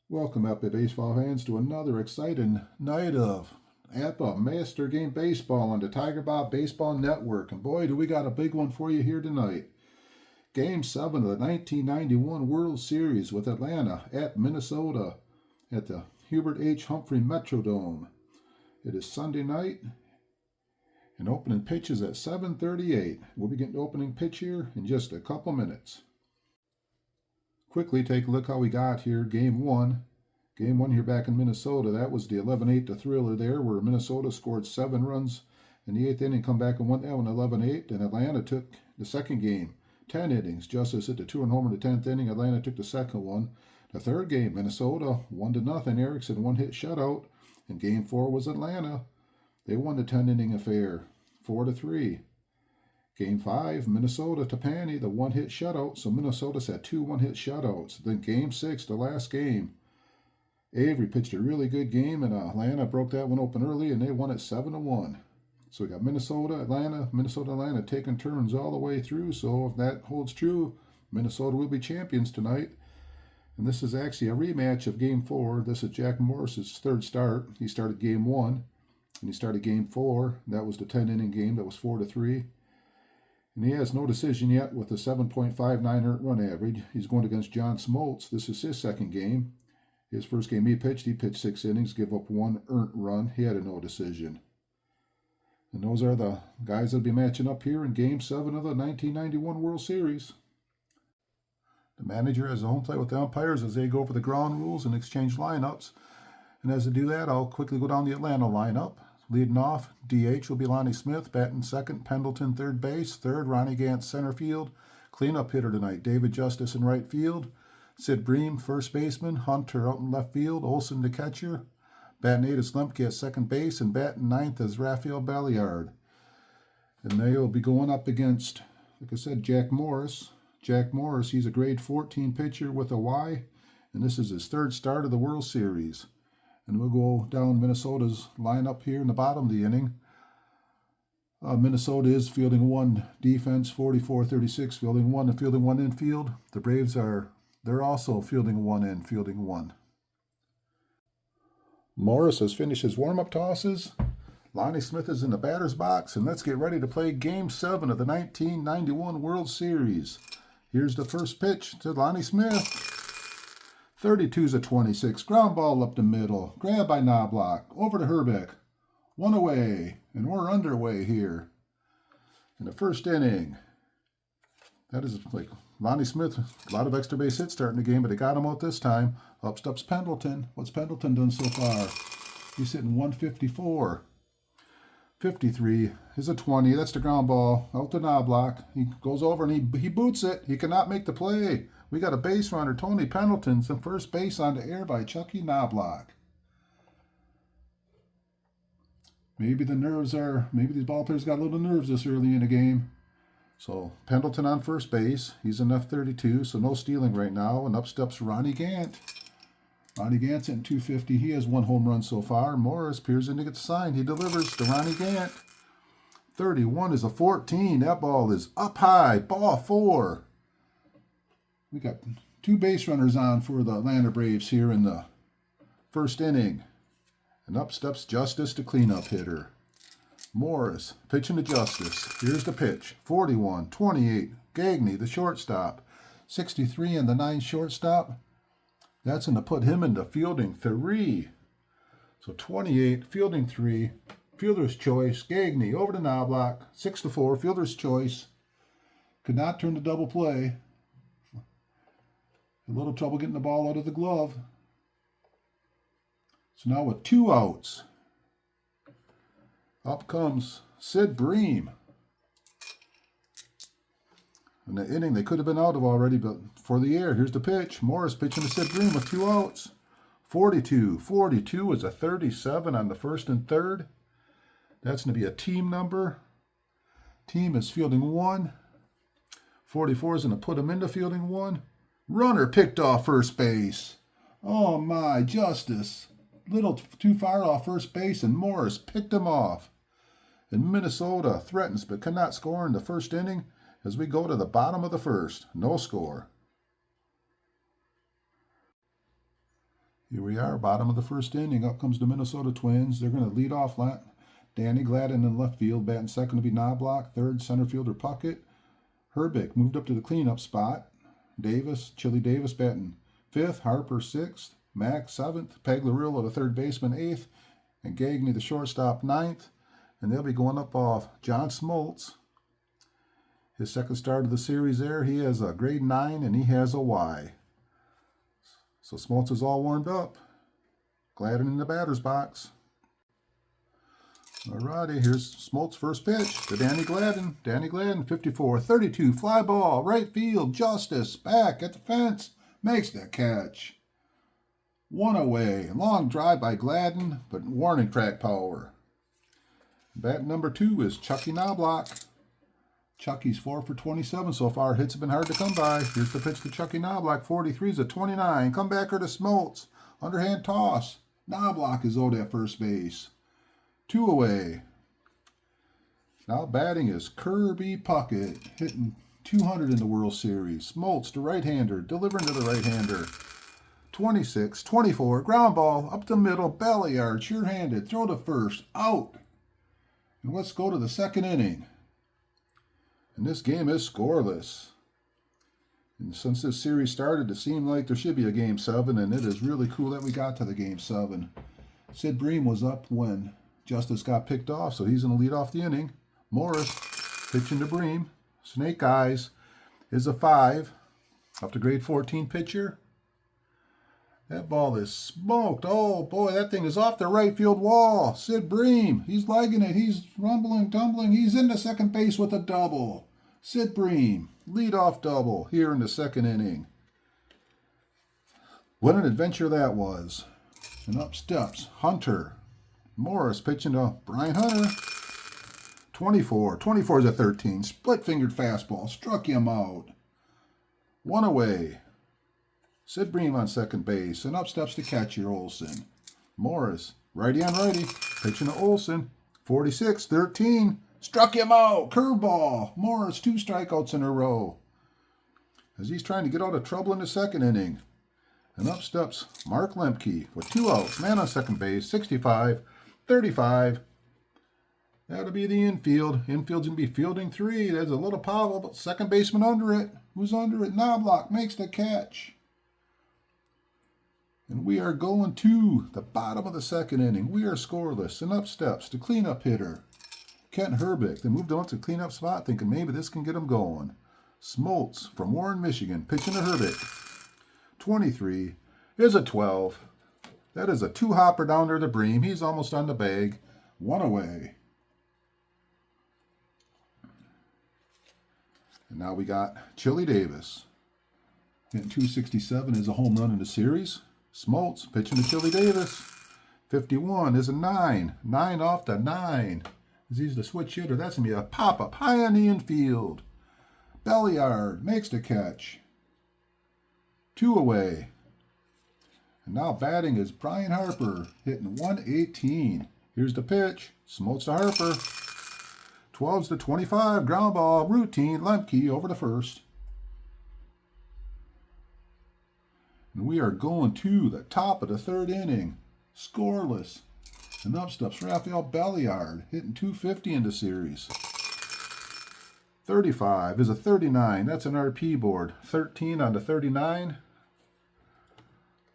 Welcome, Apba baseball fans, to another exciting night of Apba Master Game Baseball on the Tigerbob Baseball Network. And boy, do we got a big one for you here tonight. Game 7 of the 1991 World Series with Atlanta at Minnesota at the Hubert Humphrey Metrodome. It is Sunday night, and opening pitch is at 7:38. We'll be getting the opening pitch here in just a couple minutes. Quickly take a look how we got here. Game 1 here back in Minnesota. That was the 11-8 thriller there, where Minnesota scored 7 runs in the 8th inning, come back and won that one 11-8. And Atlanta took the second game, 10 innings. Justice hit the 2-run homer in the 10th inning. Atlanta took the second one. The third game, Minnesota 1-0. Erickson one-hit shutout. And game 4 was Atlanta. They won the 10-inning affair, 4-3. Game 5, Minnesota to Panny, the one-hit shutout. So Minnesota's had 2 one-hit shutouts. Then Game 6, the last game, Avery pitched a really good game, and Atlanta broke that one open early, and they won it 7-1. So we got Minnesota, Atlanta taking turns all the way through. So if that holds true, Minnesota will be champions tonight. And this is actually a rematch of Game 4. This is Jack Morris's third start. He started Game 1, and he started Game 4. That was the 10-inning game. That was 4-3. And he has no decision yet with a 7.59 earned run average. He's going against John Smoltz. This is his second game. His first game he pitched 6 innings, give up 1 earned run. He had a no decision. And those are the guys that'll be matching up here in Game 7 of the 1991 World Series. The manager has a home plate with the umpires as they go over the ground rules and exchange lineups. And as they do that, I'll quickly go down the Atlanta lineup. Leading off, DH will be Lonnie Smith, batting second, Pendleton third base, third, Ronnie Gant center field. Cleanup hitter tonight, David Justice in right field, Sid Bream first baseman, Hunter out in left field, Olson the catcher. Batting 8 is Lemke at second base, and batting 9th is Raphael Balliard. And they will be going up against, like I said, Jack Morris. Jack Morris, he's a grade 14 pitcher with a Y, and this is his third start of the World Series. And we'll go down Minnesota's lineup here in the bottom of the inning. Minnesota is fielding 1 defense, 44-36, fielding 1 and fielding 1 infield. The Braves they're also fielding 1 and fielding 1. Morris has finished his warm-up tosses. Lonnie Smith is in the batter's box, and let's get ready to play Game 7 of the 1991 World Series. Here's the first pitch to Lonnie Smith. 32's a 26. Ground ball up the middle. Grab by Knobloch. Over to Hubert. 1 away. And we're underway here in the first inning. That is like Lonnie Smith. A lot of extra base hits starting the game, but they got him out this time. Up steps Pendleton. What's Pendleton done so far? He's hitting 154. 53 is a 20. That's the ground ball. Out to Knobloch. He goes over and he boots it. He cannot make the play. We got a base runner, Tony Pendleton, some first base on the air by Chucky Knobloch. Maybe these ball players got a little nerves this early in the game. So Pendleton on first base. He's in F32, so no stealing right now. And up steps Ronnie Gant. Ronnie Gant's hitting 250. He has 1 home run so far. Morris peers in to get the sign. He delivers to Ronnie Gant. 31 is a 14. That ball is up high. Ball 4. We got 2 base runners on for the Atlanta Braves here in the first inning. And up steps Justice, the cleanup hitter. Morris pitching to Justice. Here's the pitch. 41, 28. Gagne, the shortstop. 63 and the 9 shortstop. That's going to put him into fielding 3. So 28, fielding 3. Fielder's choice. Gagne over to Knobloch. 6-4, fielder's choice. Could not turn the double play. A little trouble getting the ball out of the glove. So now with 2 outs, up comes Sid Bream. In the inning, they could have been out of already, but for the air, here's the pitch. Morris pitching to Sid Bream with 2 outs. 42. 42 is a 37 on the first and third. That's going to be a team number. Team is fielding 1. 44 is going to put him into fielding 1. Runner picked off first base. Oh my, Justice. Little too far off first base, and Morris picked him off. And Minnesota threatens but cannot score in the first inning as we go to the bottom of the first. No score. Here we are, bottom of the first inning. Up comes the Minnesota Twins. They're going to lead off. Danny Gladden in left field. Batting second to be Knobloch. Third, center fielder Puckett. Herbig moved up to the cleanup spot. Chili Davis batting fifth. Harper sixth. Mack seventh. Pagliarillo the third baseman eighth. And Gagne the shortstop ninth. And they'll be going up off John Smoltz. His second start of the series there. He has a grade 9 and he has a Y. So Smoltz is all warmed up. Gladden in the batter's box. Alrighty, here's Smoltz's first pitch to Danny Gladden. Danny Gladden, 54-32, fly ball, right field, Justice, back at the fence, makes the catch. One away, long drive by Gladden, but warning track power. Bat number 2 is Chucky Knobloch. Chucky's 4 for 27 so far. Hits have been hard to come by. Here's the pitch to Chucky Knobloch. 43's a 29. Comebacker to Smoltz. Underhand toss. Knobloch is owed at first base. 2 away. Now batting is Kirby Puckett, hitting 200 in the World Series. Smoltz, the right-hander, delivering to the right-hander. 26, 24, ground ball, up the middle, belly yard, sure-handed, throw to first, out. And let's go to the second inning. And this game is scoreless. And since this series started, it seemed like there should be a Game 7, and it is really cool that we got to the Game 7. Sid Bream was up when Justice got picked off, so he's going to lead off the inning. Morris pitching to Bream. Snake Eyes is a 5. Up to grade 14 pitcher. That ball is smoked. Oh, boy, that thing is off the right field wall. Sid Bream, he's legging it. He's rumbling, tumbling. He's into second base with a double. Sid Bream, leadoff double here in the second inning. What an adventure that was. And up steps Hunter. Morris pitching to Brian Hunter. 24. 24 is a 13. Split-fingered fastball. Struck him out. 1 away. Sid Bream on second base, and up steps the catcher, Olson. Morris, righty on righty, pitching to Olson. 46, 13, struck him out, curveball. Morris, 2 strikeouts in a row. As he's trying to get out of trouble in the second inning. And up steps Mark Lemke with 2 outs, man on second base, 65, 35. That'll be the infield. Infield's going to be fielding 3. There's a little pile, but second baseman under it. Who's under it? Knobloch makes the catch. And we are going to the bottom of the second inning. We are scoreless. And up steps the cleanup hitter, Kent Herbig. They moved him up to the cleanup spot, thinking maybe this can get him going. Smoltz from Warren, Michigan, pitching to Herbig. 23 is a 12. That is a 2-hopper down there to Bream. He's almost on the bag. 1 away. And now we got Chili Davis. Hitting 267 is a home run in the series. Smoltz pitching to Chili Davis. 51 is a 9. 9 off the 9. As he's the switch hitter, that's going to be a pop-up high on the infield. Belliard makes the catch. 2 away. And now batting is Brian Harper, hitting 118. Here's the pitch. Smoltz to Harper. 12's to 25. Ground ball, routine. Lemke over to first. And we are going to the top of the third inning. Scoreless. And up steps Rafael Belliard, hitting 250 in the series. 35 is a 39. That's an RP board. 13 on the 39.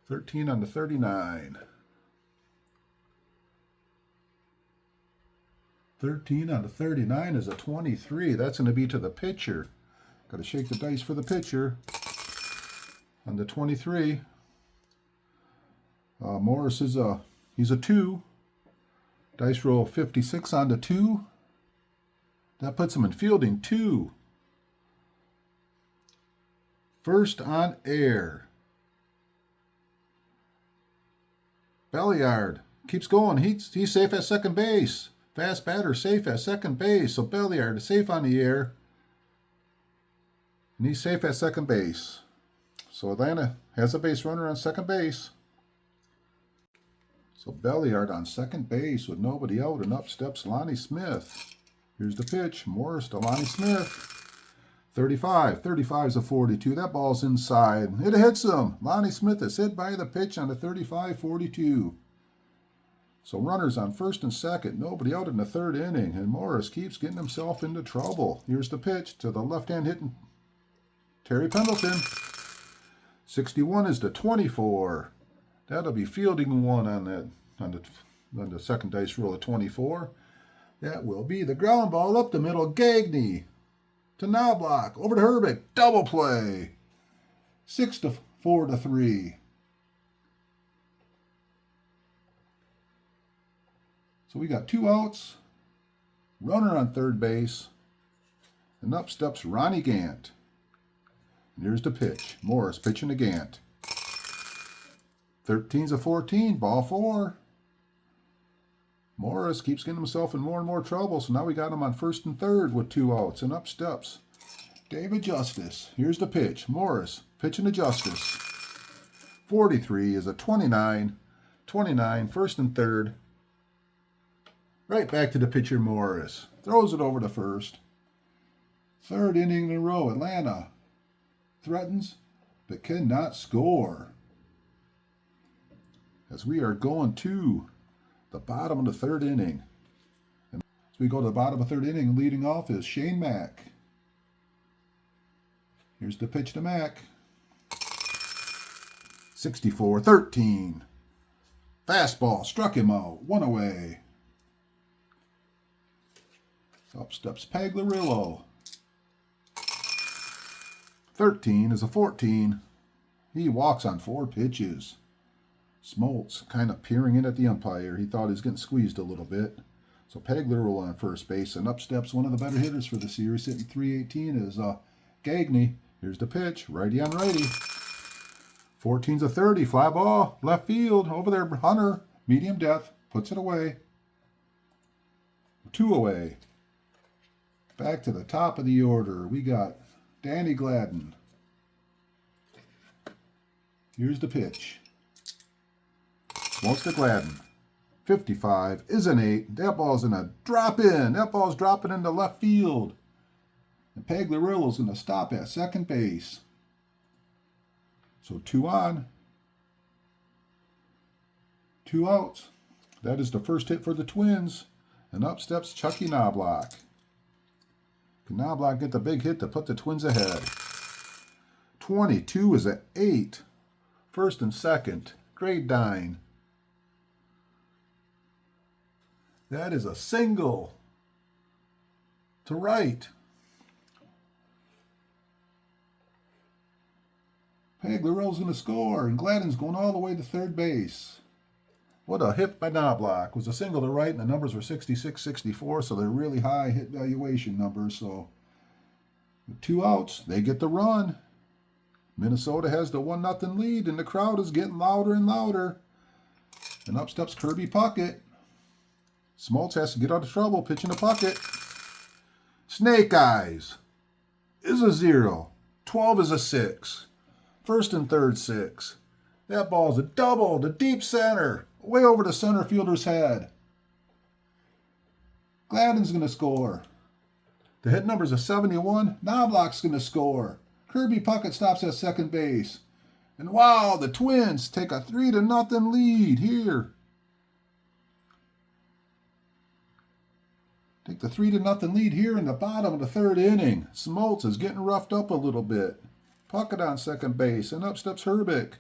13 on the 39. 13 on the 39 is a 23. That's going to be to the pitcher. Got to shake the dice for the pitcher. On the 23, Morris is he's a 2. Dice roll 56 on the 2. That puts him in fielding 2. First on air. Belliard keeps going. He's safe at second base. Fast batter safe at second base. So Belliard is safe on the air. And he's safe at second base. So Atlanta has a base runner on second base. So Belliard on second base with nobody out, and up steps Lonnie Smith. Here's the pitch. Morris to Lonnie Smith. 35. 35 is a 42. That ball's inside. It hits him. Lonnie Smith is hit by the pitch on the 35-42. So runners on first and second. Nobody out in the third inning. And Morris keeps getting himself into trouble. Here's the pitch to the left-hand hitting Terry Pendleton. 61 is the 24. That'll be fielding one on the second dice roll of 24. That will be the ground ball up the middle. Gagne to Knobloch. Over to Hubert. Double play. 6-4-3. So we got 2 outs. Runner on third base. And up steps Ronnie Gant. And here's the pitch. Morris pitching to Gant. 13's a 14. Ball 4. Morris keeps getting himself in more and more trouble, so now we got him on first and third with 2 outs, and up steps David Justice. Here's the pitch. Morris pitching to Justice. 43 is a 29. 29, first and third. Right back to the pitcher Morris. Throws it over to first. Third inning in a row. Atlanta threatens but cannot score. As we are going to the bottom of the third inning. And as we go to the bottom of the third inning, leading off is Shane Mack. Here's the pitch to Mack. 64-13. Fastball struck him out. 1 away. Up steps Pagliarillo. 13 is a 14. He walks on 4 pitches. Smoltz kind of peering in at the umpire. He thought he was getting squeezed a little bit. So Pagliarillo on first base, and up steps one of the better hitters for the series, hitting .318 is Gagne. Here's the pitch, righty on righty. 14's a 30, fly ball, left field, over there, Hunter, medium depth, puts it away. 2 away. Back to the top of the order, we got Danny Gladden. Here's the pitch. Smoltz to Gladden. 55 is an 8. That ball's going to drop in. That ball's dropping into left field. And Pagliarillo's going to stop at second base. So 2 on. 2 outs. That is the first hit for the Twins. And up steps Chucky Knobloch. Can Knobloch get the big hit to put the Twins ahead? 22 is an 8. First and second. Grade 9. That is a single to right. Pagliarillo's going to score, and Gladden's going all the way to third base. What a hit by Knobloch. It was a single to right, and the numbers were 66, 64, so they're really high hit valuation numbers. So with 2 outs, they get the run. Minnesota has the 1-0 lead, and the crowd is getting louder and louder. And up steps Kirby Puckett. Smoltz has to get out of trouble, pitching to Puckett. Snake Eyes is a 0. 12 is a 6. First and third, 6. That ball's a double to deep center, way over the center fielder's head. Gladden's going to score. The hit number's a 71. Knobloch's going to score. Kirby Puckett stops at second base. And wow, the Twins take a 3-0 lead here. Take the 3-0 lead here in the bottom of the third inning. Smoltz is getting roughed up a little bit. Puckett on second base, and up steps Hubert.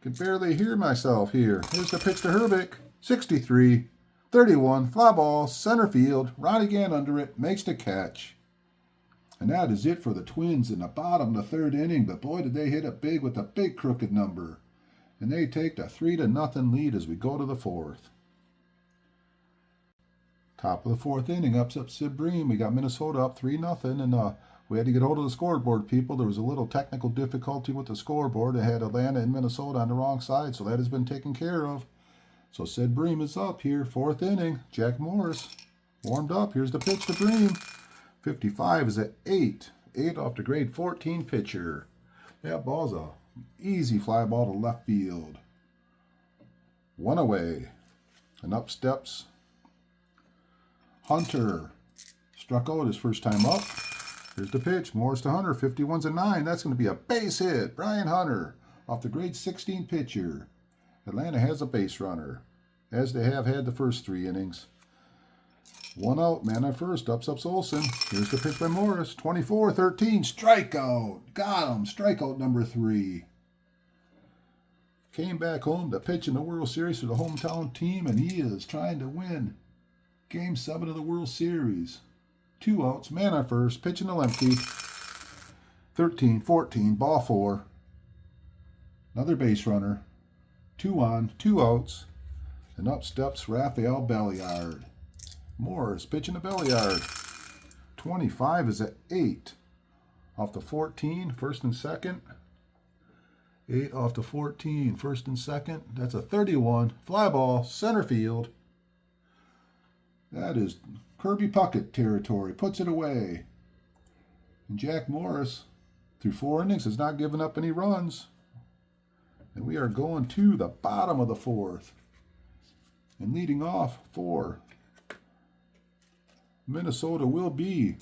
Can barely hear myself here. Here's the pitch to Hubert. 63-31, fly ball, center field. Ronnie Gant under it, makes the catch. And that is it for the Twins in the bottom of the third inning. But boy, did they hit it big with a big crooked number. And they take the 3-0 lead as we go to the fourth. Top of the fourth inning, up Sid Bream. We got Minnesota up 3-0, and we had to get hold of the scoreboard, people. There was a little technical difficulty with the scoreboard. It had Atlanta and Minnesota on the wrong side, so that has been taken care of. So Sid Bream is up here, fourth inning. Jack Morris warmed up. Here's the pitch to Bream. 55 is at 8. 8 off the grade 14 pitcher. That ball's a easy fly ball to left field. 1 away. And up steps Hunter. Struck out his first time up. Here's the pitch. Morris to Hunter. 51's a 9. That's going to be a base hit. Brian Hunter off the grade 16 pitcher. Atlanta has a base runner, as they have had the first 3 innings. 1 out, man on first. Ups Olsen. Here's the pitch by Morris. 24-13. Strikeout. Got him. Strikeout number 3. Came back home to pitch in the World Series for the hometown team, and he is trying to win Game 7 of the World Series. 2 outs, man on first, pitching to Lemke. 13-14, ball 4. Another base runner. 2 on, 2 outs. And up steps Rafael Belliard. Morris pitching to Belliard. 25 is at 8. Off the 14, first and second. 8 off the 14, first and second. That's a 31. Fly ball, center field. That is Kirby Puckett territory. Puts it away. And Jack Morris, through 4 innings, has not given up any runs. And we are going to the bottom of the 4th. And leading off for Minnesota will be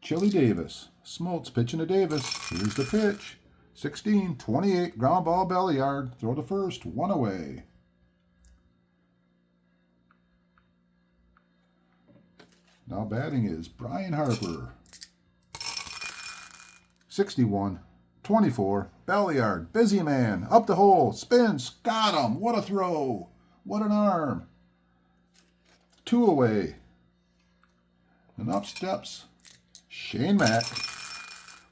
Chili Davis. Smoltz pitching to Davis. Here's the pitch. 16-28, ground ball Belliard. Throw to first, 1 away. Now batting is Brian Harper. 61-24, Belliard, busy man, up the hole, spins, got him. What a throw. What an arm. 2 away. And up steps Shane Mack.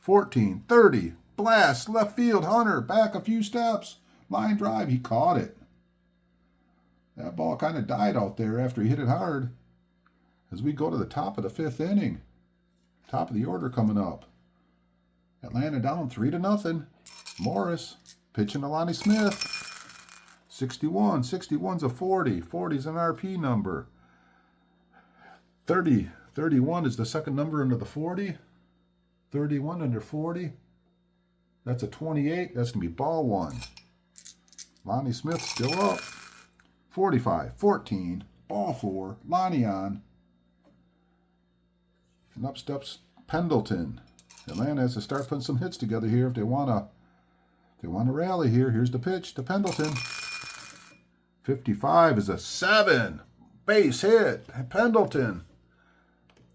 14-30. Blast, left field, Hunter, back a few steps. Line drive, he caught it. That ball kind of died out there after he hit it hard. As we go to the top of the 5th inning. Top of the order coming up. Atlanta down 3-0. Morris pitching to Lonnie Smith. 61. 61's a 40. 40's an RP number. 31 is the second number under the 40. 31 under 40. That's a 28. That's going to be ball 1. Lonnie Smith still up. 45-14. Ball 4. Lonnie on. And up steps Pendleton. Atlanta has to start putting some hits together here if they want to rally here. Here's the pitch to Pendleton. 55 is a 7. Base hit. Pendleton.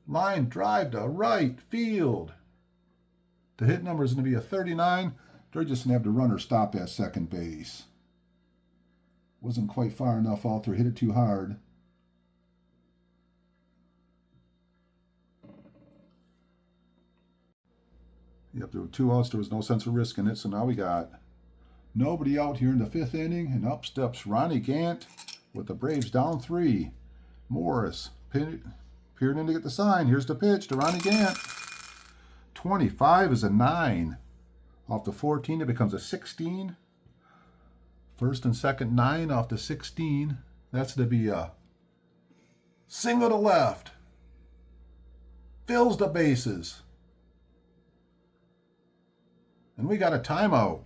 Line drive to right field. The hit number is going to be a 39. They're just going to have the runner stop at second base. Wasn't quite far enough out there. Hit it too hard. Yep, there were 2 outs. There was no sense of risking it. So now we got nobody out here in the 5th inning. And up steps Ronnie Gant with the Braves down 3. Morris peering in to get the sign. Here's the pitch to Ronnie Gant. 25 is a 9. Off the 14, it becomes a 16. First and second, 9 off the 16. That's to be a single to left. Fills the bases. And we got a timeout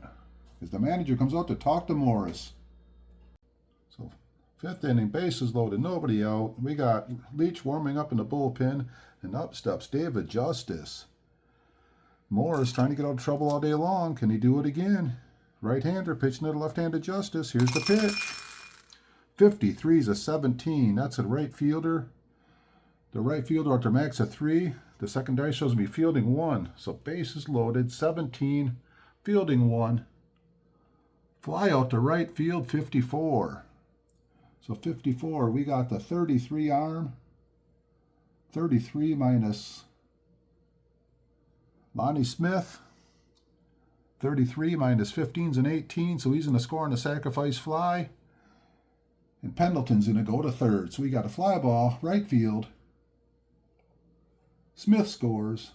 as the manager comes out to talk to Morris. So 5th inning, bases loaded, nobody out. We got Leach warming up in the bullpen, and up steps David Justice. Morris trying to get out of trouble all day long. Can he do it again? Right-hander pitching to the left-handed Justice. Here's the pitch. 53 is a 17. That's a right fielder. The right fielder after max a 3. The secondary shows me fielding 1. So bases loaded. 17. Fielding 1. Fly out to right field. 54. So 54. We got the 33 arm. 33 minus Lonnie Smith, 33 minus 15's an 18, so he's going to score on a sacrifice fly. And Pendleton's going to go to third. So we got a fly ball, right field. Smith scores.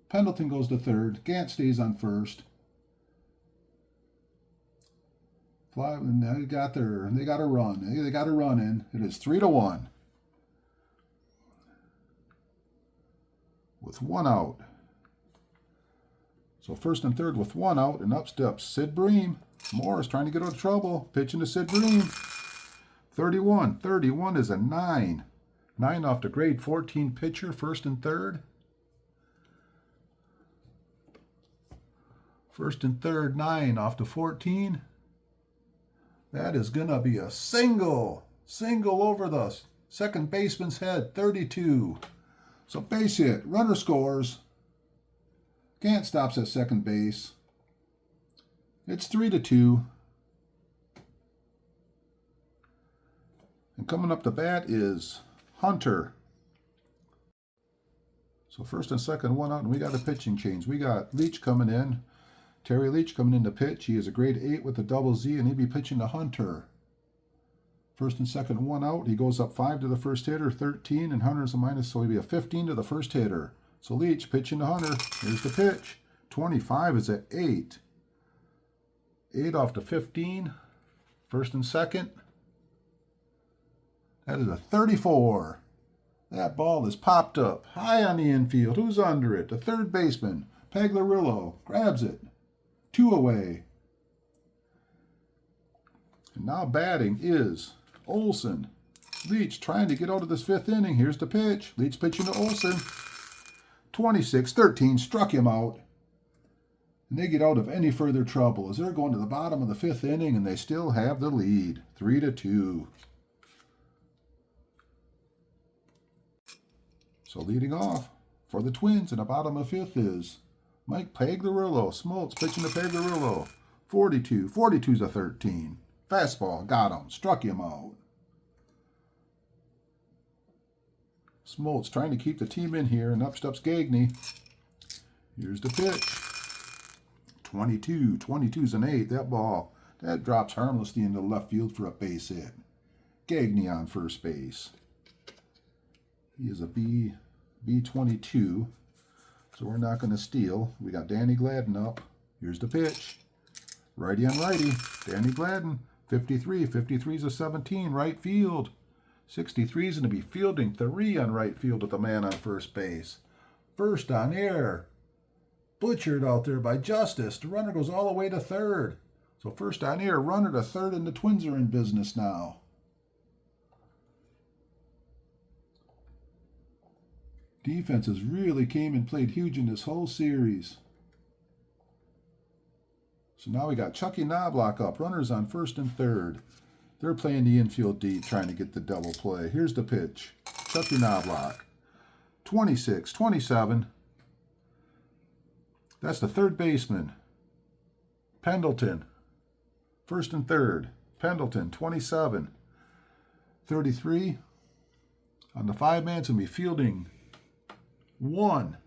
Pendleton goes to third. Gant stays on first. Fly, and they got a run. They got a run in. It is 3-1. With 1 out. So first and third with 1 out, and up steps Sid Bream. Morris trying to get out of trouble. Pitching to Sid Bream. 31. 31 is a 9. 9 off the grade 14 pitcher, first and third. First and third, 9 off to 14. That is going to be a single. Single over the second baseman's head, 32. So base hit, runner scores. Can't stops at second base. It's 3-2. And coming up to bat is Hunter. So first and second, one out, and we got a pitching change. We got Leach coming in. Terry Leach coming in to pitch. He is a grade 8 with a double Z, and he'll be pitching to Hunter. First and second, one out. He goes up 5 to the first hitter, 13, and Hunter's a minus, so he'll be a 15 to the first hitter. So Leach pitching to Hunter. Here's the pitch. 25 is at 8. 8 off to 15. First and second. That is a 34. That ball is popped up high on the infield. Who's under it? The third baseman, Pagliarillo, grabs it. 2 away. And now batting is Olson. Leach trying to get out of this 5th inning. Here's the pitch. Leach pitching to Olson. 26-13, struck him out. And they get out of any further trouble as they're going to the bottom of the 5th inning, and they still have the lead, 3-2. So leading off for the Twins in the bottom of 5th is Mike Pagliarillo. Smoltz pitching to Pagliarillo. 42. 42's a 13. Fastball, got him, struck him out. Smoltz trying to keep the team in here, and up steps Gagne. Here's the pitch. 22. 22's an 8. That ball, that drops harmlessly into left field for a base hit. Gagne on first base. He is a B22, so we're not going to steal. We got Danny Gladden up. Here's the pitch. Righty on righty. Danny Gladden, 53. 53's a 17, right field. 63's going to be fielding 3 on right field with a man on first base. First on air. Butchered out there by Justice. The runner goes all the way to third. So first on air, runner to third, and the Twins are in business now. Defenses really came and played huge in this whole series. So now we got Chucky Knobloch up. Runners on first and third. They're playing the infield deep, trying to get the double play. Here's the pitch. Chucky Knobloch. 26, 27. That's the third baseman. Pendleton. First and third. Pendleton, 27. 33. On the 5-man, it's going to be fielding 1.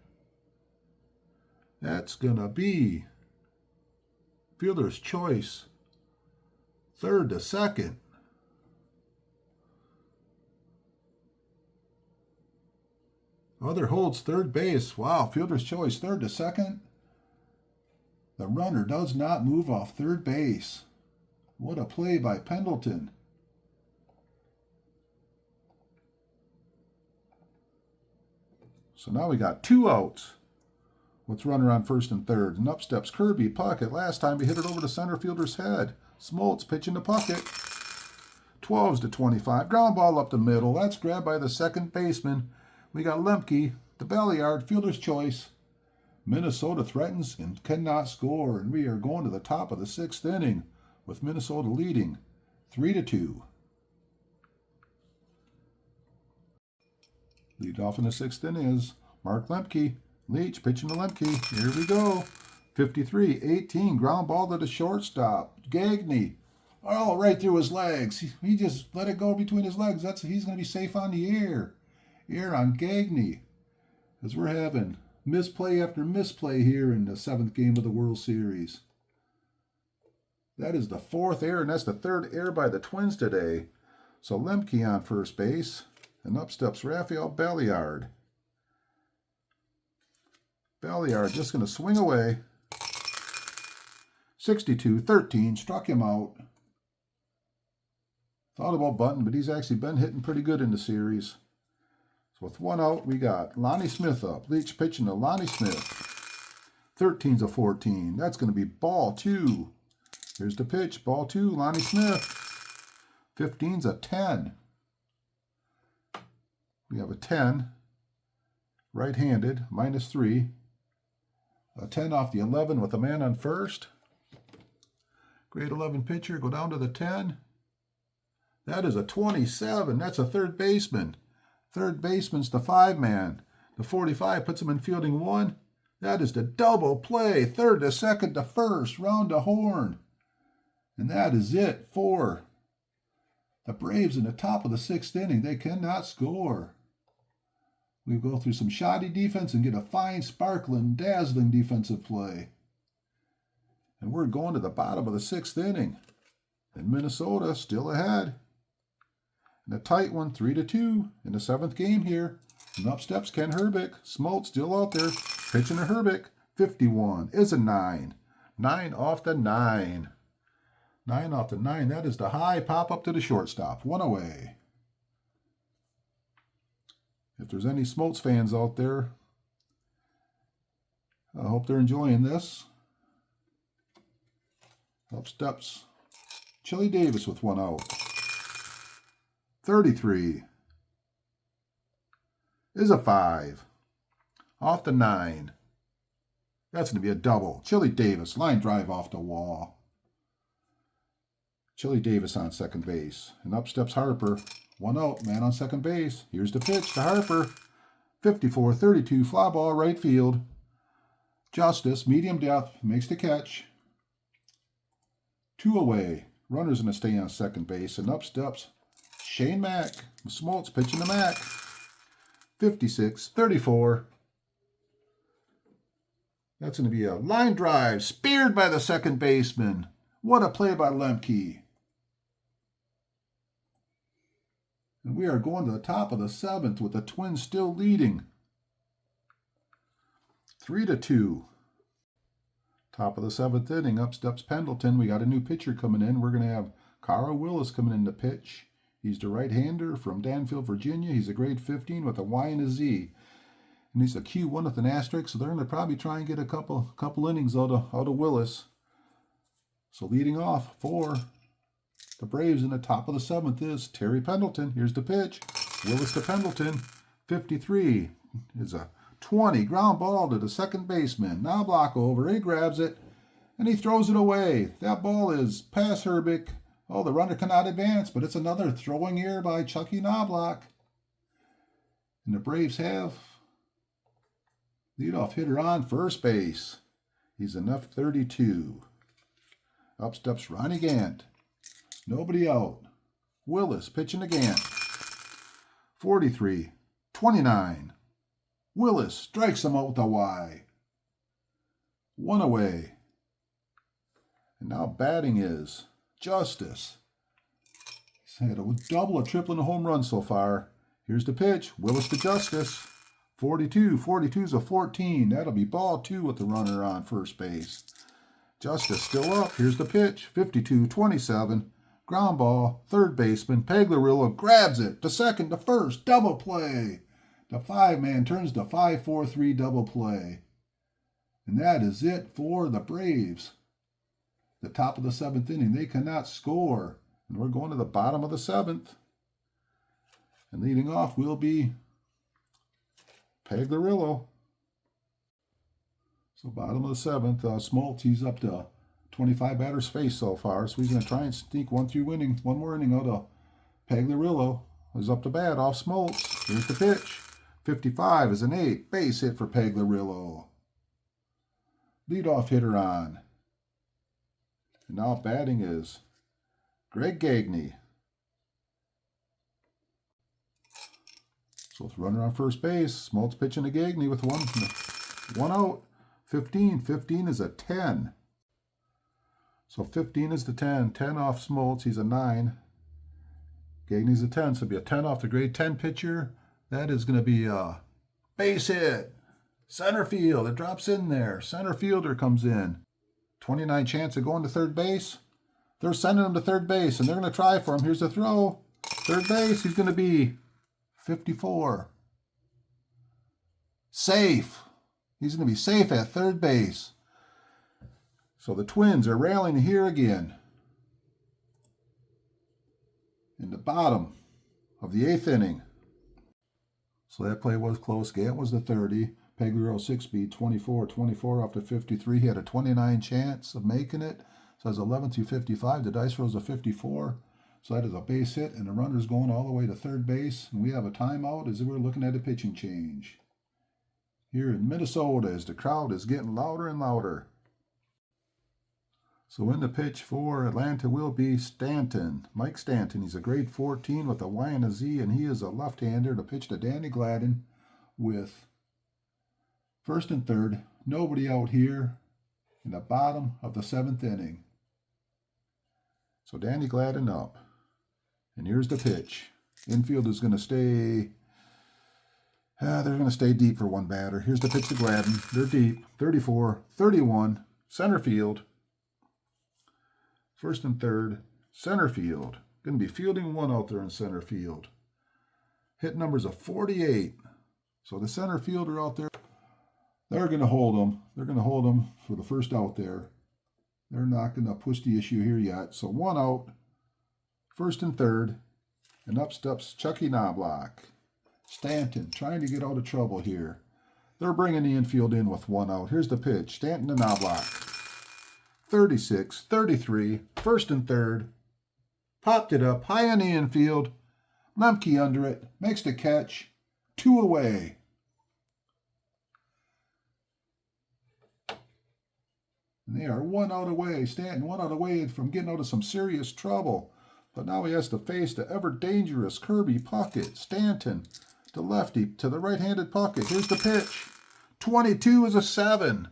That's going to be fielder's choice. Third to second. Other holds third base. Wow, fielder's choice. Third to second. The runner does not move off third base. What a play by Pendleton. So now we got 2 outs with runner on first and third. And up steps Kirby Puckett. Last time he hit it over the center fielder's head. Smoltz pitching to Puckett. 12's to 25. Ground ball up the middle. That's grabbed by the second baseman. We got Lemke, the belly yard, fielder's choice. Minnesota threatens and cannot score. And we are going to the top of the 6th inning with Minnesota leading 3-2. Lead off in the 6th inning is Mark Lemke. Leach pitching to Lemke. Here we go. 53-18. Ground ball to the shortstop. Gagne. Oh, right through his legs. He just let it go between his legs. He's going to be safe on the air. Air on Gagne. As we're having misplay after misplay here in the 7th game of the World Series. That is the 4th error, and that's the 3rd error by the Twins today. So Lemke on first base. And up steps Rafael Belliard. Belliard just going to swing away. 62-13, struck him out. Thought about Button, but he's actually been hitting pretty good in the series. So with 1 out, we got Lonnie Smith up. Leach pitching to Lonnie Smith. 13's a 14. That's going to be ball 2. Here's the pitch. Ball 2, Lonnie Smith. 15's a 10. We have a 10, right-handed, -3. A 10 off the 11 with a man on first. Grade 11 pitcher, go down to the 10. That is a 27. That's a third baseman. Third baseman's the 5-man. The 45 puts him in fielding 1. That is the double play. Third to second to first. Round to horn. And that is it for the Braves in the top of the 6th inning. They cannot score. We go through some shoddy defense and get a fine, sparkling, dazzling defensive play. And we're going to the bottom of the 6th inning. And Minnesota still ahead. And a tight one, 3-2 in the 7th game here. And up steps Ken Hubert. Smoltz still out there. Pitching to Hubert. 51 is a 9. 9 off the 9. 9 off the 9. That is the high pop up to the shortstop. 1 away. If there's any Smoltz fans out there, I hope they're enjoying this. Up steps Chili Davis with 1 out. 33 is a 5. Off the 9. That's going to be a double. Chili Davis, line drive off the wall. Chili Davis on second base. And up steps Harper. 1 out, man on second base. Here's the pitch to Harper. 54-32, fly ball, right field. Justice, medium depth, makes the catch. 2 away. Runner's going to stay on second base. And up steps Shane Mack. Smoltz pitching to Mack. 56-34. That's going to be a line drive. Speared by the second baseman. What a play by Lemke. And we are going to the top of the 7th with the Twins still leading. 3-2. Top of the 7th inning. Up steps Pendleton. We got a new pitcher coming in. We're going to have Carl Willis coming in to pitch. He's the right-hander from Danville, Virginia. He's a grade 15 with a Y and a Z. And he's a Q1 with an asterisk, so they're going to probably try and get a couple innings out of Willis. So leading off for the Braves in the top of the 7th is Terry Pendleton. Here's the pitch. Willis to Pendleton. 53 is a 20. Ground ball to the second baseman. Now block over. He grabs it, and he throws it away. That ball is past Hubert. Oh, the runner cannot advance, but it's another throwing error by Chucky Knobloch. And the Braves have leadoff hitter on first base. He's an F32. Up steps Ronnie Gant. Nobody out. Willis pitching to Gant. 43-29. Willis strikes him out with a Y. 1 away. And now batting is Justice. He's had a double, a triple, and a home run so far. Here's the pitch. Willis to Justice. 42. 42 is a 14. That'll be ball 2 with the runner on first base. Justice still up. Here's the pitch. 52-27. Ground ball. Third baseman. Pagliarillo grabs it. To second, to first. Double play. The 5-man turns to 5-4-3 double play. And that is it for the Braves. The top of the 7th inning. They cannot score. And we're going to the bottom of the 7th. And leading off will be Pagliarillo. So bottom of the 7th, Smoltz, he's up to 25 batters faced so far. So he's going to try and sneak one more inning out of Pagliarillo. He's up to bat off Smoltz. Here's the pitch. 55 is an 8. Base hit for Pagliarillo. Leadoff hitter on. And now batting is Greg Gagne. So it's runner on first base. Smoltz pitching to Gagne with one out. 15 is a 10. So 15 is the 10. 10 off Smoltz. He's a 9. Gagne's a 10. So it'll be a 10 off the grade 10 pitcher. That is going to be a base hit. Center field. It drops in there. Center fielder comes in. 29 chance of going to third base. They're sending him to third base, and they're going to try for him. Here's the throw. Third base. He's going to be 54. Safe. He's going to be safe at third base. So the Twins are rallying here again. In the bottom of the 8th inning. So that play was close. Gant was the 30. Peglero 6-speed, 24 off the 53. He had a 29 chance of making it. So it's 11-55. The dice rolls a 54. So that is a base hit, and the runner's going all the way to third base. And we have a timeout as we're looking at a pitching change here in Minnesota as the crowd is getting louder and louder. So in the pitch for Atlanta will be Stanton, Mike Stanton. He's a grade 14 with a Y and a Z, and he is a left-hander to pitch to Danny Gladden with first and third. Nobody out here in the bottom of the 7th inning. So Danny Gladden up. And here's the pitch. Infield is going to stay... they're going to stay deep for one batter. Here's the pitch to Gladden. They're deep. 34, 31, center field. First and third, center field. Going to be fielding one out there in center field. Hit numbers of 48. So the center fielder out there, they're going to hold them. They're going to hold them for the first out there. They're not going to push the issue here yet. So one out, first and third, and up steps Chucky Knobloch. Stanton trying to get out of trouble here. They're bringing the infield in with one out. Here's the pitch. Stanton to Knobloch. 36, 33, first and third. Popped it up high in the infield. Lemke under it. Makes the catch. 2 away. And they are 1 out away. Stanton 1 out away from getting out of some serious trouble. But now he has to face the ever-dangerous Kirby Puckett. Stanton, the lefty, to the right-handed Puckett. Here's the pitch. 22 is a 7.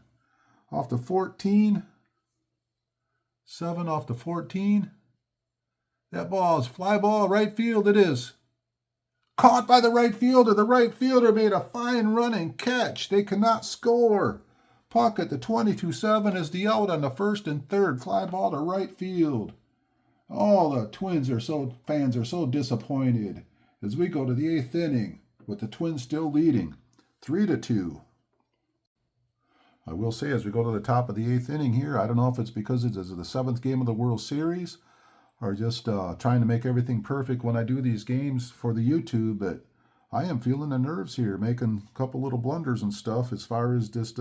Off the 14. 7 off the 14. That ball is fly ball, right field. It is. Caught by the right fielder. The right fielder made a fine running catch. They cannot score. Puckett, the 22-7 is the out on the first and third. Fly ball to right field. All the fans are so disappointed as we go to the 8th inning with the Twins still leading 3-2. I will say as we go to the top of the 8th inning here, I don't know if it's because it's the 7th game of the World Series or just trying to make everything perfect when I do these games for the YouTube, but I am feeling the nerves here, making a couple little blunders and stuff as far as just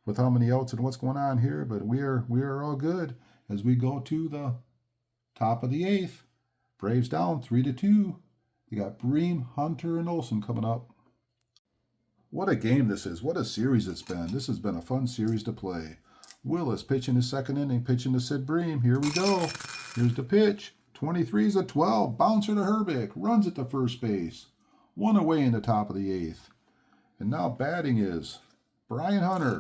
with how many outs and what's going on here, but we are all good as we go to the top of the 8th. Braves down 3-2. You got Bream, Hunter, and Olsen coming up. What a game this is. What a series it's been. This has been a fun series to play. Willis pitching his 2nd inning, pitching to Sid Bream. Here we go. Here's the pitch. 23 is a 12. Bouncer to Hubert. Runs at the first base. 1 away in the top of the 8th. And now batting is Brian Hunter,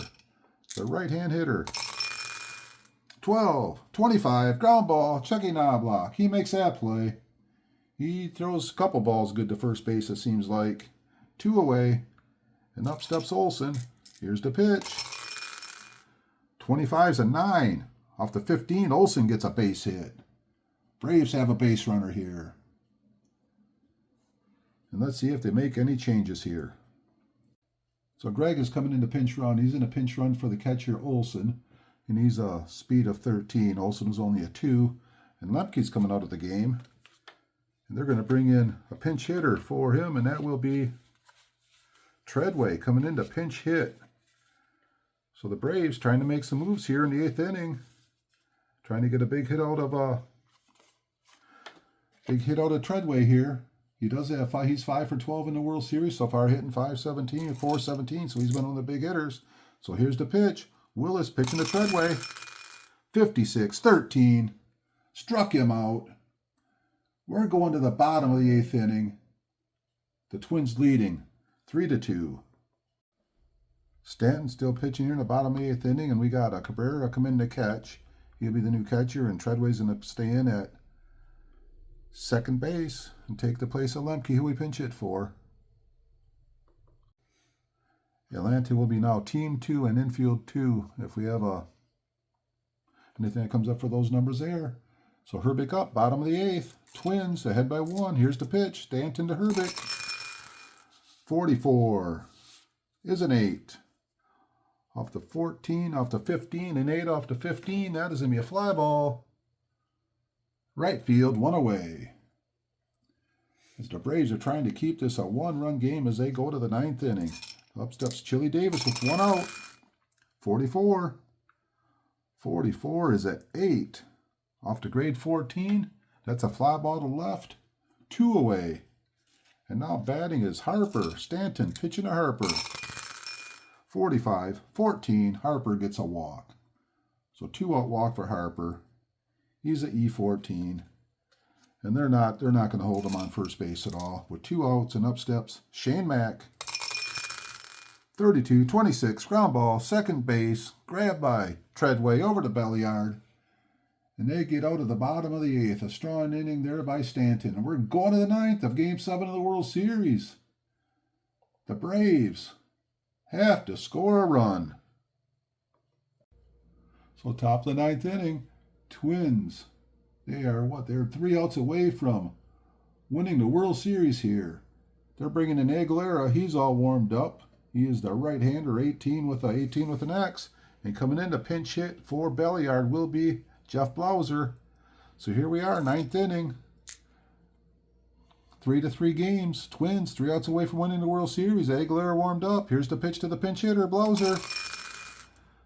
the right-hand hitter. 12, 25, ground ball, Chucky Knobloch. He makes that play. He throws a couple balls good to first base, it seems like. 2 away. And up steps Olsen. Here's the pitch. 25's a 9. Off the 15, Olsen gets a base hit. Braves have a base runner here. And let's see if they make any changes here. So Greg is coming into pinch run. He's in a pinch run for the catcher, Olsen. And he's a speed of 13. Olsen was only a 2. And Lemke's coming out of the game. And they're going to bring in a pinch hitter for him, and that will be Treadway coming in to pinch hit. So the Braves trying to make some moves here in the 8th inning. Trying to get a big hit out of Treadway here. He does have he's 5 for 12 in the World Series so far, hitting 517, 417, so he's one of the big hitters. So here's the pitch. Willis pitching to Treadway. 56-13. Struck him out. We're going to the bottom of the 8th inning. The Twins leading 3-2. Stanton still pitching here in the bottom of the 8th inning, and we got a Cabrera come in to catch. He'll be the new catcher, and Treadway's going to stay in at second base and take the place of Lemke, who we pinch hit for. Atlanta will be now team 2 and infield 2 if we have anything that comes up for those numbers there. So Hubert up, bottom of the 8th. Twins ahead by 1. Here's the pitch. Stanton to Hubert. 44 is an 8. Off the 14, off the 15, and 8 off the 15. That is going to be a fly ball. Right field, 1 away. As the Braves are trying to keep this a 1-run game as they go to the 9th inning. Up steps Chili Davis with 1 out. 44. 44 is at 8. Off to grade 14. That's a fly ball to left. 2 away. And now batting is Harper. Stanton pitching to Harper. 45. 14. Harper gets a walk. So 2-out walk for Harper. He's at E14. And they're not going to hold him on first base at all. With 2 outs and up steps Shane Mack. 32, 26, ground ball, second base, grabbed by Treadway over the belly yard. And they get out of the bottom of the 8th. A strong inning there by Stanton. And we're going to the 9th of Game 7 of the World Series. The Braves have to score a run. So top of the 9th inning, Twins. They're 3 outs away from winning the World Series here. They're bringing in Aguilera. He's all warmed up. He is the right-hander, 18 with an X. And coming in to pinch hit for Belliard will be Jeff Blauser. So here we are, 9th inning. 3-3 games. Twins, 3 outs away from winning the World Series. Aguilera warmed up. Here's the pitch to the pinch hitter, Blauser.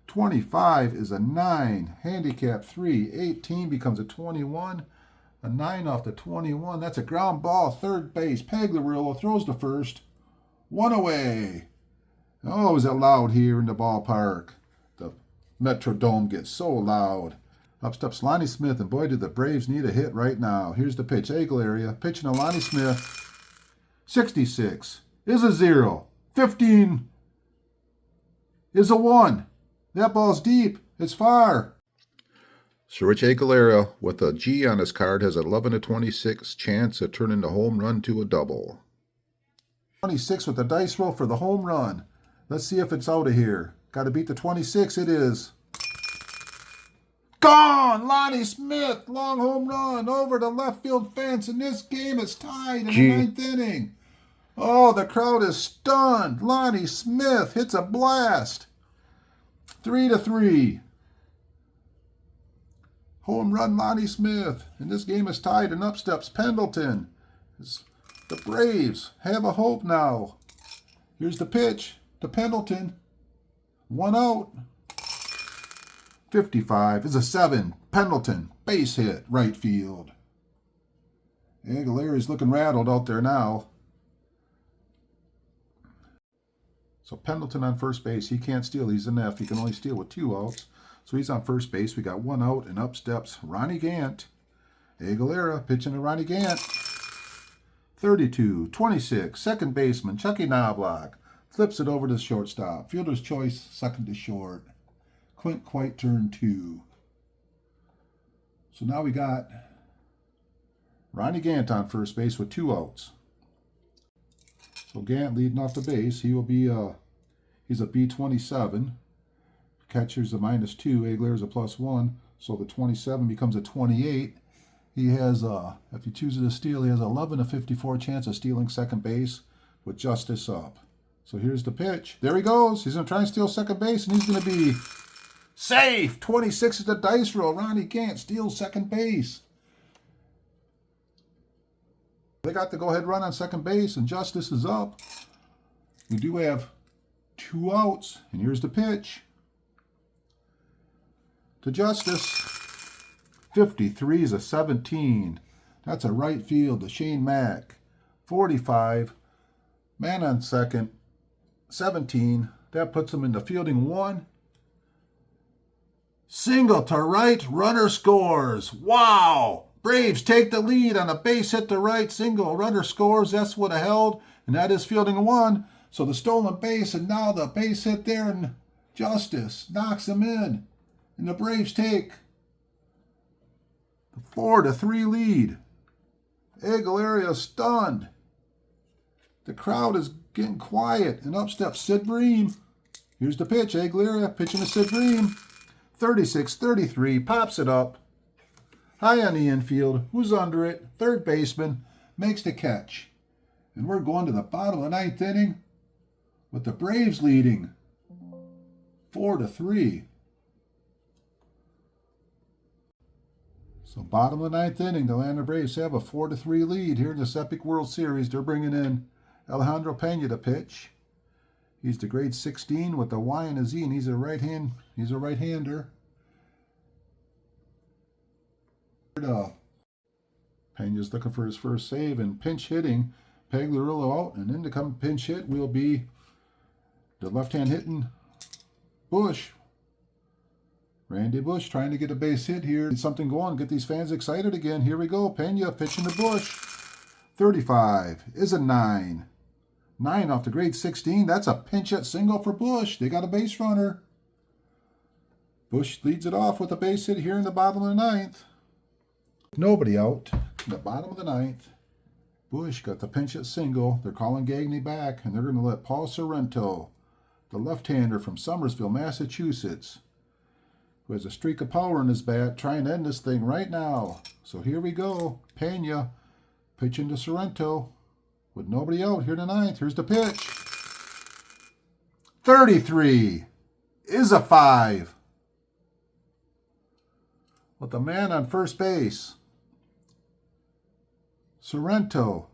25 is a 9. Handicap 3. 18 becomes a 21. A 9 off the 21. That's a ground ball. Third base. Pagliarulo throws to first. 1 away. Oh, is it loud here in the ballpark? The Metrodome gets so loud. Up steps Lonnie Smith, and boy, do the Braves need a hit right now. Here's the pitch. Aguilera pitching to Lonnie Smith. 66 is a 0. 15 is a 1. That ball's deep. It's far. Sir Rich Aguilera, with a G on his card, has 11 to 26 chance of turning the home run to a double. 26 with the dice roll for the home run. Let's see if it's out of here. Got to beat the 26. It is. Gone! Lonnie Smith, long home run over the left field fence, and this game is tied in the 9th inning. Oh, the crowd is stunned. Lonnie Smith hits a blast. 3-3. Home run Lonnie Smith. And this game is tied, and up steps Pendleton. The Braves have a hope now. Here's the pitch to Pendleton. 1 out. 55 is a 7. Pendleton, base hit, right field. Aguilera's looking rattled out there now. So Pendleton on first base. He can't steal. He's an F. He can only steal with 2 outs. So he's on first base. We got 1 out, and up steps Ronnie Gant. Aguilera pitching to Ronnie Gant. 32, 26, second baseman Chucky Knobloch flips it over to the shortstop. Fielder's choice, second to short. Couldn't quite turn 2. So now we got Ronnie Gant on first base with 2 outs. So Gant leading off the base. He will be he's a B27. Catcher's a -2. Aguilera's a +1. So the 27 becomes a 28. He has, if he chooses to steal, he has 11 to 54 chance of stealing second base with Justice up. So here's the pitch. There he goes. He's going to try and steal second base, and he's going to be safe. 26 is the dice roll. Ronnie Gant steals second base. They got the go-ahead run on second base, and Justice is up. We do have 2 outs, and here's the pitch to Justice. 53 is a 17. That's a right field to Shane Mack. 45. Man on second. 17. That puts him into fielding 1. Single to right. Runner scores. Wow. Braves take the lead on a base hit to right. Single. Runner scores. That's what it held. And that is fielding 1. So the stolen base, and now the base hit there, and Justice knocks him in. And the Braves take the 4-3 lead. Aguilera is stunned. The crowd is getting quiet, and up steps Sid Bream. Here's the pitch. Aguilera pitching to Sid Bream. 36-33, pops it up. High on the infield. Who's under it? Third baseman makes the catch. And we're going to the bottom of the 9th inning with the Braves leading 4-3. So bottom of the 9th inning, the Atlanta Braves have a 4-3 lead here in this epic World Series. They're bringing in Alejandro Pena to pitch. He's the grade 16 with the Y and a Z, and he's a right-hander. Pena's looking for his first save, and pinch hitting. Pagliarillo out, and then to come pinch hit will be the left-hand hitting Bush. Randy Bush trying to get a base hit here. Get something going, get these fans excited again. Here we go. Pena pitching to Bush. 35 is a 9. 9 off the grade 16. That's a pinch hit single for Bush. They got a base runner. Bush leads it off with a base hit here in the bottom of the 9th. Nobody out in the bottom of the 9th. Bush got the pinch hit single. They're calling Gagne back, and they're going to let Paul Sorrento, the left-hander from Somersville, Massachusetts, who has a streak of power in his bat, try and end this thing right now. So here we go. Pena pitching to Sorrento with nobody out here in the 9th. Here's the pitch. 33 is a 5. With the man on first base, Sorrento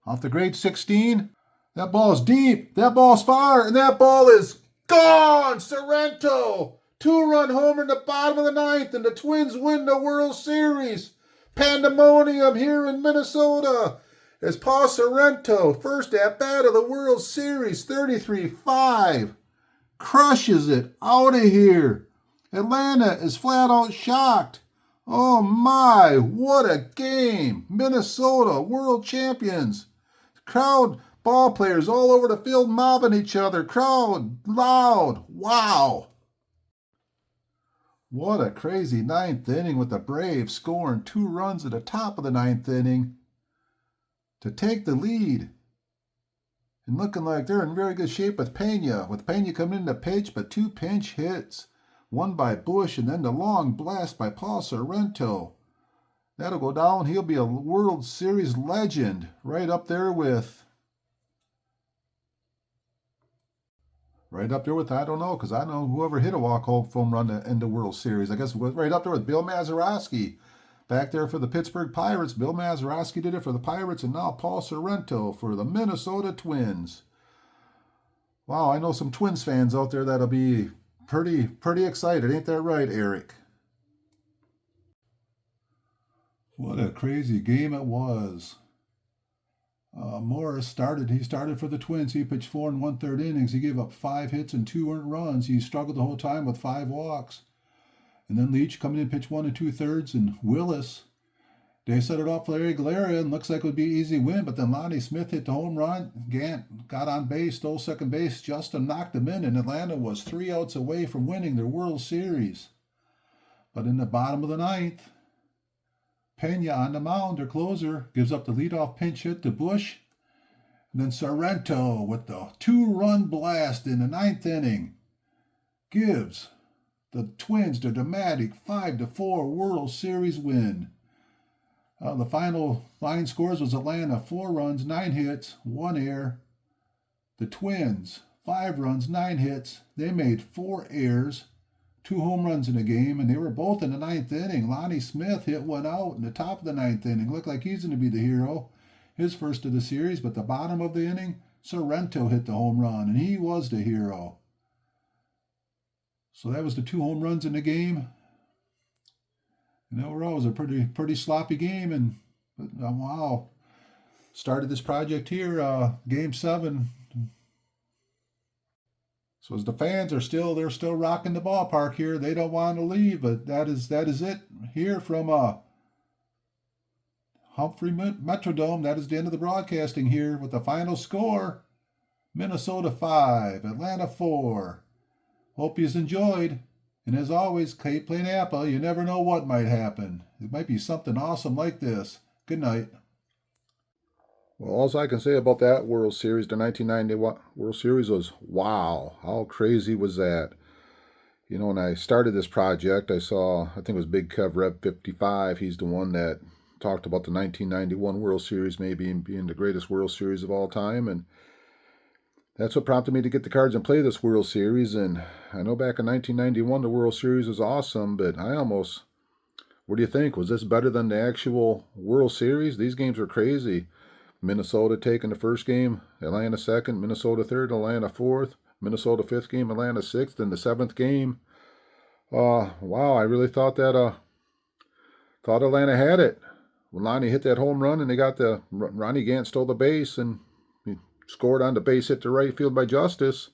off the grade 16. That ball's deep. That ball's far. And that ball is gone. Sorrento. 2-run homer in the bottom of the 9th. And the Twins win the World Series. Pandemonium here in Minnesota. As Paul Sorrento, first at bat of the World Series. 33-5. Crushes it out of here. Atlanta is flat out shocked. Oh my, what a game. Minnesota, world champions. Crowd, ball players all over the field mobbing each other. Crowd, loud. Wow. What a crazy 9th inning with the Braves scoring 2 runs at the top of the 9th inning to take the lead. And looking like they're in very good shape with Pena. With Pena coming in to pitch, but 2 pinch hits. One by Bush, and then the long blast by Paul Sorrento. That'll go down. He'll be a World Series legend right up there with, I don't know, because I know whoever hit a walk-home run in the World Series. I guess right up there with Bill Mazeroski. Back there for the Pittsburgh Pirates. Bill Mazeroski did it for the Pirates, and now Paul Sorrento for the Minnesota Twins. Wow, I know some Twins fans out there that'll be pretty excited. Ain't that right, Eric? What a crazy game it was. Morris started for the Twins. He pitched 4 1/3 innings. He gave up 5 hits and 2 earned runs. He struggled the whole time with 5 walks. And then Leach coming in, pitched 1 2/3, and Willis, they set it off for Larry Galeria, and looks like it would be an easy win, but then Lonnie Smith hit the home run. Gant got on base, stole second base. Justin knocked him in, and Atlanta was 3 outs away from winning their World Series. But in the bottom of the 9th, Pena on the mound, their closer, gives up the leadoff pinch hit to Bush. And then Sorrento with the 2-run blast in the 9th inning gives the Twins the dramatic 5-4 World Series win. The final line scores was Atlanta 4 runs, 9 hits, 1 error. The Twins 5 runs, 9 hits. They made 4 errors, 2 home runs in the game, and they were both in the 9th inning. Lonnie Smith hit 1 out in the top of the 9th inning. Looked like he's going to be the hero, his first of the series. But the bottom of the inning, Sorrento hit the home run, and he was the hero. So that was the 2 home runs in the game. And overall, it was a pretty sloppy game, and wow, started this project here, Game 7. So as the fans are they're still rocking the ballpark here. They don't want to leave, but that is it here from Humphrey Metrodome. That is the end of the broadcasting here with the final score: Minnesota 5, Atlanta 4. Hope you've enjoyed. And as always, keep playing Appa. You never know what might happen. It might be something awesome like this. Good night. Well, all I can say about that World Series, the 1991 World Series, was wow. How crazy was that? You know, when I started this project, I think it was Big Kev Rep 55. He's the one that talked about the 1991 World Series maybe being the greatest World Series of all time. And that's what prompted me to get the cards and play this World Series. And I know back in 1991, the World Series was awesome, but what do you think? Was this better than the actual World Series? These games were crazy. Minnesota taking the first game, Atlanta second, Minnesota third, Atlanta fourth, Minnesota fifth game, Atlanta sixth, and the seventh game. Wow, I really thought that thought Atlanta had it. When Lonnie hit that home run and they got Ronnie Gant stole the base and he scored on the base hit to right field by Justice.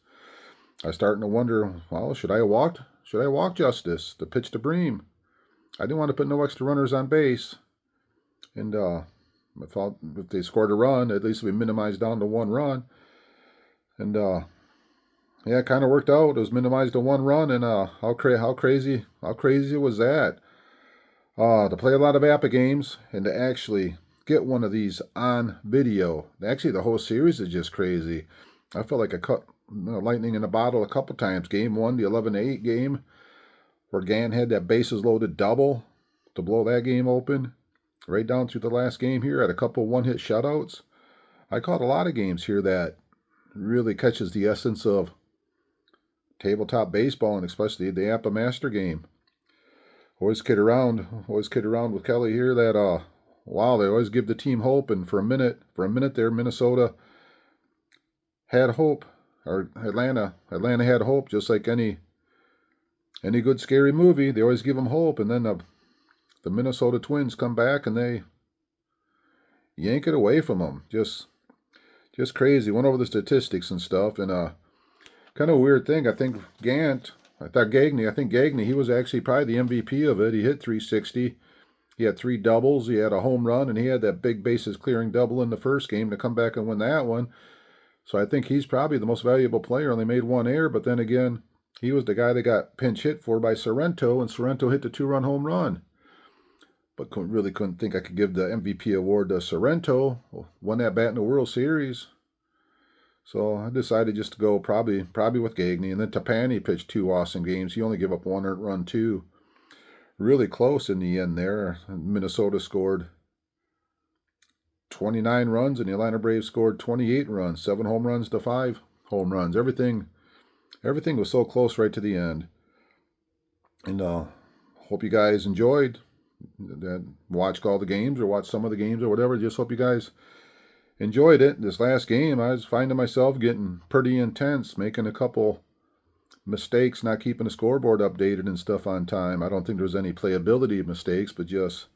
I was starting to wonder, well, should I have walked Justice? The pitch to Bream. I didn't want to put no extra runners on base. And I thought if they scored a run, at least we minimized down to 1 run. And yeah, it kind of worked out. It was minimized to 1 run, and how crazy was that? To play a lot of Appa games and to actually get one of these on video. Actually, the whole series is just crazy. I felt like I cut lightning in a bottle a couple times. Game 1, the 11-8 game, where Gant had that bases loaded double to blow that game open. Right down through the last game here, had a couple one-hit shutouts. I caught a lot of games here that really catches the essence of tabletop baseball, and especially the Appa Master game. Always kid around with Kelly here that wow, they always give the team hope, and for a minute there, Minnesota had hope, or Atlanta had hope, just like any good scary movie. They always give them hope, and then the Minnesota Twins come back and they yank it away from them. Just crazy. Went over the statistics and stuff, and kind of a weird thing. I think Gagne, he was actually probably the MVP of it. He hit .360. He had 3 doubles. He had a home run, and he had that big bases clearing double in the first game to come back and win that one. So I think he's probably the most valuable player. Only made 1 error, but then again, he was the guy that got pinch hit for by Sorrento, and Sorrento hit the 2-run home run. But couldn't think I could give the MVP award to Sorrento. Won that bat in the World Series. So I decided just to go probably with Gagne. And then Tapani pitched 2 awesome games. He only gave up 1 earned run too. Really close in the end there. Minnesota scored 29 runs, and the Atlanta Braves scored 28 runs. 7 home runs to 5 home runs. Everything was so close right to the end. And hope you guys enjoyed. Watched all the games or watched some of the games or whatever. Just hope you guys enjoyed it. This last game, I was finding myself getting pretty intense, making a couple mistakes, not keeping the scoreboard updated and stuff on time. I don't think there was any playability mistakes, but just,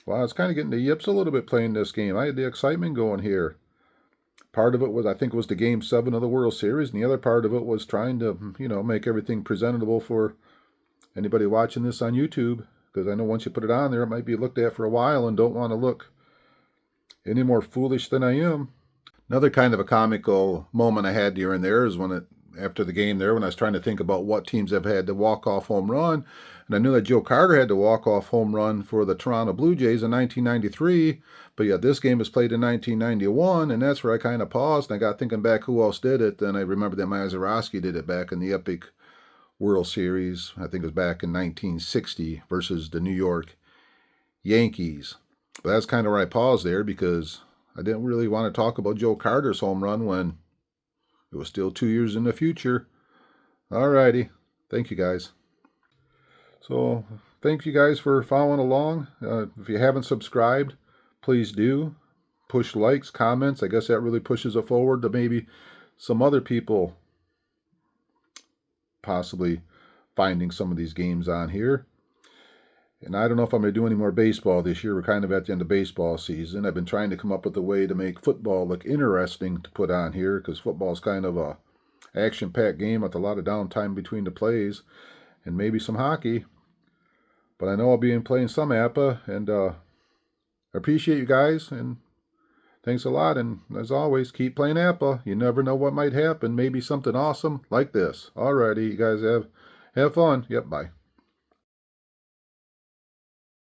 well, I was kind of getting the yips a little bit playing this game. I had the excitement going here. Part of it was, I think it was the Game 7 of the World Series, and the other part of it was trying to, make everything presentable for anybody watching this on YouTube, because I know once you put it on there, it might be looked at for a while and don't want to look any more foolish than I am. Another kind of a comical moment I had during there is after the game there, when I was trying to think about what teams have had the walk-off home run, and I knew that Joe Carter had the walk-off home run for the Toronto Blue Jays in 1993, but yeah, this game was played in 1991, and that's where I kind of paused, and I got thinking back who else did it. Then I remembered that Mazeroski did it back in the epic World Series. I think it was back in 1960 versus the New York Yankees. But that's kind of where I paused there, because I didn't really want to talk about Joe Carter's home run when it was still 2 years in the future. Alrighty. Thank you guys. So, thank you guys for following along. If you haven't subscribed, please do. Push likes, comments. I guess that really pushes it forward to maybe some other people possibly finding some of these games on here. And I don't know if I'm going to do any more baseball this year. We're kind of at the end of baseball season. I've been trying to come up with a way to make football look interesting to put on here, because football is kind of a action-packed game with a lot of downtime between the plays, and maybe some hockey. But I know I'll be playing some Appa, and I appreciate you guys, and thanks a lot. And as always, keep playing Appa. You never know what might happen. Maybe something awesome like this. Alrighty, you guys have fun. Yep, bye.